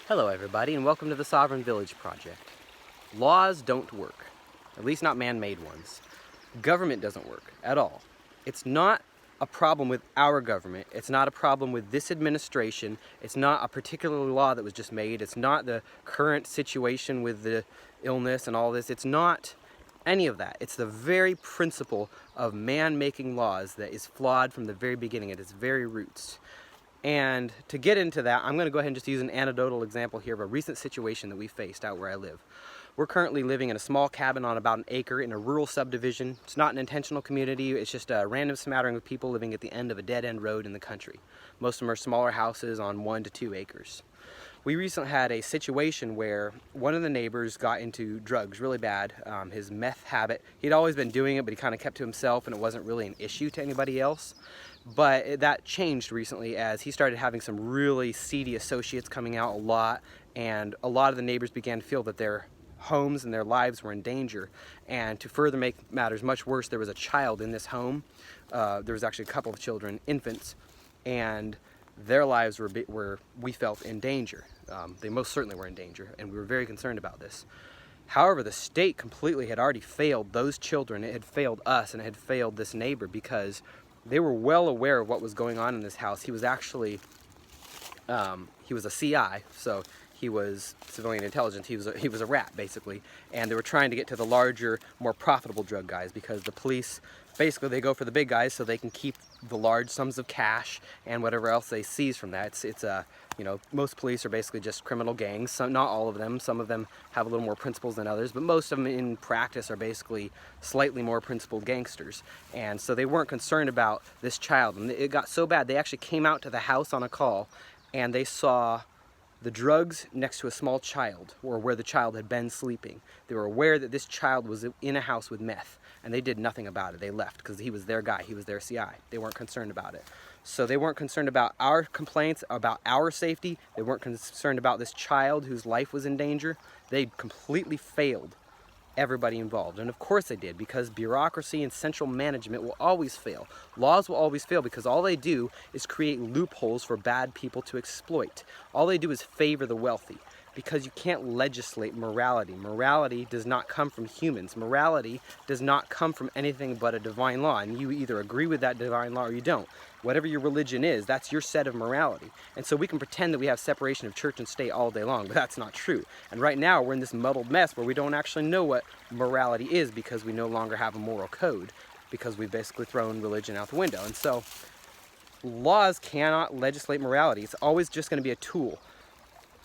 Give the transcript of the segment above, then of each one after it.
Hello everybody, and welcome to the Sovereign Village Project. Laws don't work, at least not man-made ones. Government doesn't work at all. It's not a problem with our government, it's not a problem with this administration, it's not a particular law that was just made, it's not the current situation with the illness and all this, it's not any of that. It's the very principle of man making laws that is flawed from the very beginning at its very roots. And to get into that, I'm going to go ahead and just use an anecdotal example here of a recent situation that we faced out where I live. We're currently living in a small cabin on about an acre in a rural subdivision. It's not an intentional community, it's just a random smattering of people living at the end of a dead-end road in the country. Most of them are smaller houses on 1 to 2 acres. We recently had a situation where one of the neighbors got into drugs really bad. His meth habit, he'd always been doing it, but he kind of kept to himself and it wasn't really an issue to anybody else. But that changed recently as he started having some really seedy associates coming out a lot, and a lot of the neighbors began to feel that their homes and their lives were in danger. And to further make matters much worse, there was a child in this home. There was actually a couple of children, infants, and their lives were we felt in danger. They most certainly were in danger, and we were very concerned about this. However, the state completely had already failed those children. It had failed us, and it had failed this neighbor because they were well aware of what was going on in this house. He was actually, he was a CI, so he was civilian intelligence. He was a rat, basically. And they were trying to get to the larger, more profitable drug guys because the police, basically they go for the big guys so they can keep the large sums of cash and whatever else they seize from that. You know, most police are basically just criminal gangs. Some, not all of them. Some of them have a little more principles than others, but most of them in practice are basically slightly more principled gangsters. And so they weren't concerned about this child. And it got so bad, they actually came out to the house on a call and they saw the drugs next to a small child, or where the child had been sleeping. They were aware that this child was in a house with meth, and they did nothing about it. They left because he was their guy, he was their CI. They weren't concerned about it. So they weren't concerned about our complaints, about our safety. They weren't concerned about this child whose life was in danger. They completely failed everybody involved. And of course they did, because bureaucracy and central management will always fail. Laws will always fail because all they do is create loopholes for bad people to exploit. All they do is favor the wealthy, because you can't legislate morality. Morality does not come from humans. Morality does not come from anything but a divine law, and you either agree with that divine law or you don't. Whatever your religion is, that's your set of morality. And so we can pretend that we have separation of church and state all day long, but that's not true. And right now we're in this muddled mess where we don't actually know what morality is because we no longer have a moral code, because we've basically thrown religion out the window. And so laws cannot legislate morality. It's always just going to be a tool.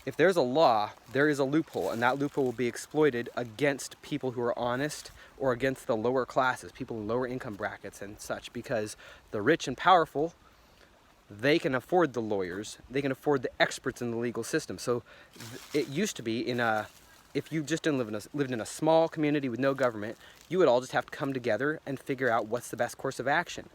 If there's a law, there is a loophole, and that loophole will be exploited against people who are honest or against the lower classes, people in lower income brackets and such, because the rich and powerful, they can afford the lawyers, they can afford the experts in the legal system. So it used to be if you just lived in a small community with no government, you would all just have to come together and figure out what's the best course of action.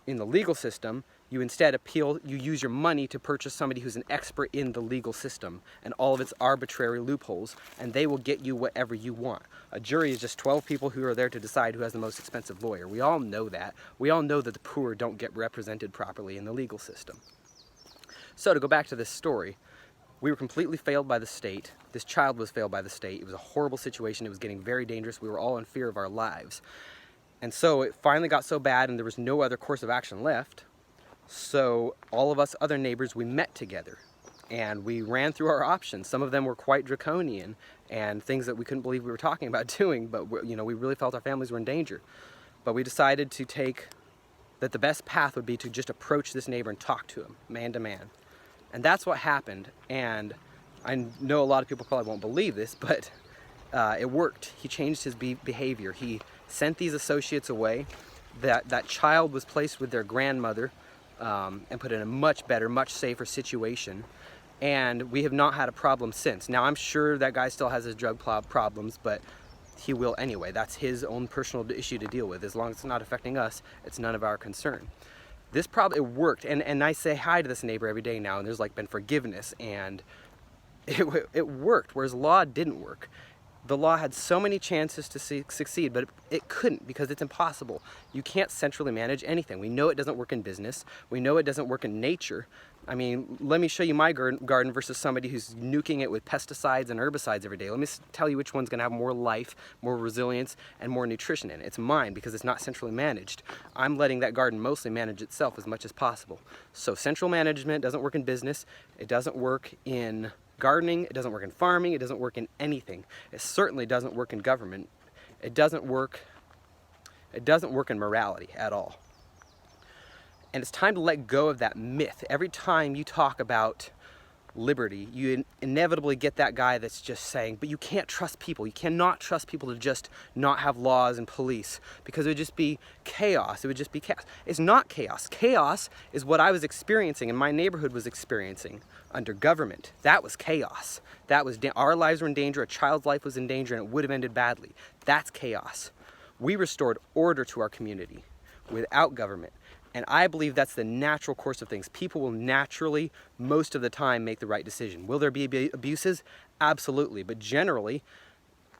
In the legal system, you instead you use your money to purchase somebody who's an expert in the legal system and all of its arbitrary loopholes, and they will get you whatever you want. A jury is just 12 people who are there to decide who has the most expensive lawyer. We all know that. We all know that the poor don't get represented properly in the legal system. So to go back to this story, we were completely failed by the state. This child was failed by the state. It was a horrible situation. It was getting very dangerous. We were all in fear of our lives. And so it finally got so bad and there was no other course of action left. So all of us other neighbors, we met together and we ran through our options. Some of them were quite draconian and things that we couldn't believe we were talking about doing, but we really felt our families were in danger. But we decided to that the best path would be to just approach this neighbor and talk to him, man to man. And that's what happened. And I know a lot of people probably won't believe this, but it worked. He changed his behavior. He sent these associates away. That child was placed with their grandmother and put in a much better, much safer situation. And we have not had a problem since. Now, I'm sure that guy still has his drug problems, but he will anyway. That's his own personal issue to deal with. As long as it's not affecting us, it's none of our concern. This it worked, and I say hi to this neighbor every day now, and there's been forgiveness, and it worked, whereas law didn't work. The law had so many chances to succeed, but it couldn't because it's impossible. You can't centrally manage anything. We know it doesn't work in business. We know it doesn't work in nature. I mean, let me show you my garden versus somebody who's nuking it with pesticides and herbicides every day. Let me tell you which one's going to have more life, more resilience, and more nutrition in it. It's mine because it's not centrally managed. I'm letting that garden mostly manage itself as much as possible. So central management doesn't work in business. It doesn't work in gardening. It doesn't work in farming. It doesn't work in anything. It certainly doesn't work in government. It doesn't work in morality at all. And it's time to let go of that myth. Every time you talk about liberty, you inevitably get that guy that's just saying, but you can't trust people. You cannot trust people to just not have laws and police because it would just be chaos. It would just be chaos. It's not chaos. Chaos is what I was experiencing and my neighborhood was experiencing under government. That was chaos. That was our lives were in danger, a child's life was in danger, and it would have ended badly. That's chaos. We restored order to our community without government. And I believe that's the natural course of things. People will naturally, most of the time, make the right decision. Will there be abuses? Absolutely. But generally,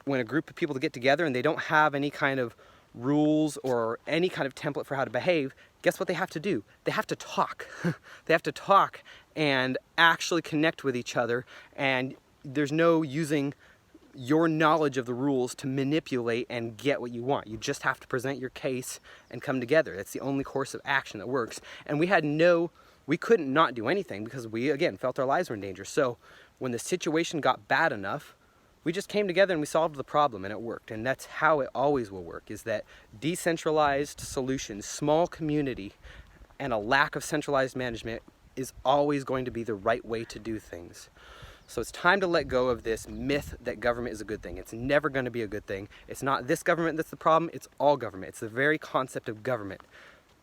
when a group of people get together and they don't have any kind of rules or any kind of template for how to behave, guess what they have to do? They have to talk. They have to talk and actually connect with each other. And there's no using your knowledge of the rules to manipulate and get what you want. You just have to present your case and come together. That's the only course of action that works. And we couldn't not do anything because we, again, felt our lives were in danger. So when the situation got bad enough, we just came together and we solved the problem and it worked. And that's how it always will work, is that decentralized solutions, small community, and a lack of centralized management is always going to be the right way to do things. So it's time to let go of this myth that government is a good thing. It's never going to be a good thing. It's not this government that's the problem, it's all government. It's the very concept of government.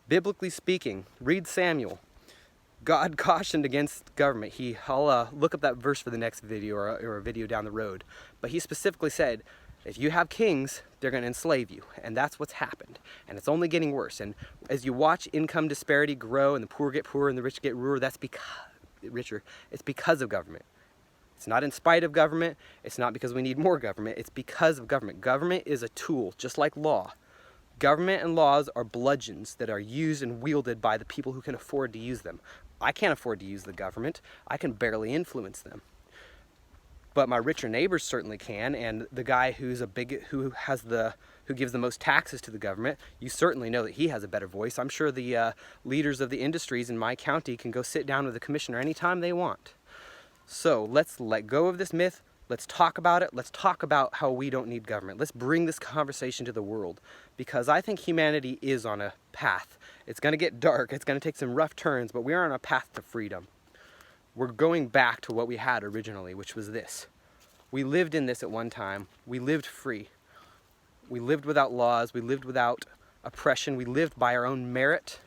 Biblically speaking, read Samuel. God cautioned against government. I'll look up that verse for the next video or a video down the road. But he specifically said, if you have kings, they're going to enslave you. And that's what's happened. And it's only getting worse. And as you watch income disparity grow and the poor get poorer and the rich get richer, it's because of government. It's not in spite of government. It's not because we need more government. It's because of government. Government is a tool, just like law. Government and laws are bludgeons that are used and wielded by the people who can afford to use them. I can't afford to use the government. I can barely influence them. But my richer neighbors certainly can, and the guy who gives the most taxes to the government, you certainly know that he has a better voice. I'm sure the leaders of the industries in my county can go sit down with the commissioner anytime they want. So let's let go of this myth. Let's talk about it. Let's talk about how we don't need government. Let's bring this conversation to the world, because I think humanity is on a path. It's going to get dark. It's going to take some rough turns, but we are on a path to freedom. We're going back to what we had originally, which was this. We lived in this at one time. We lived free. We lived without laws. We lived without oppression. We lived by our own merit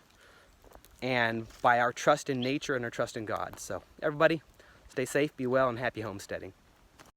and by our trust in nature and our trust in God. So everybody, stay safe, be well, and happy homesteading.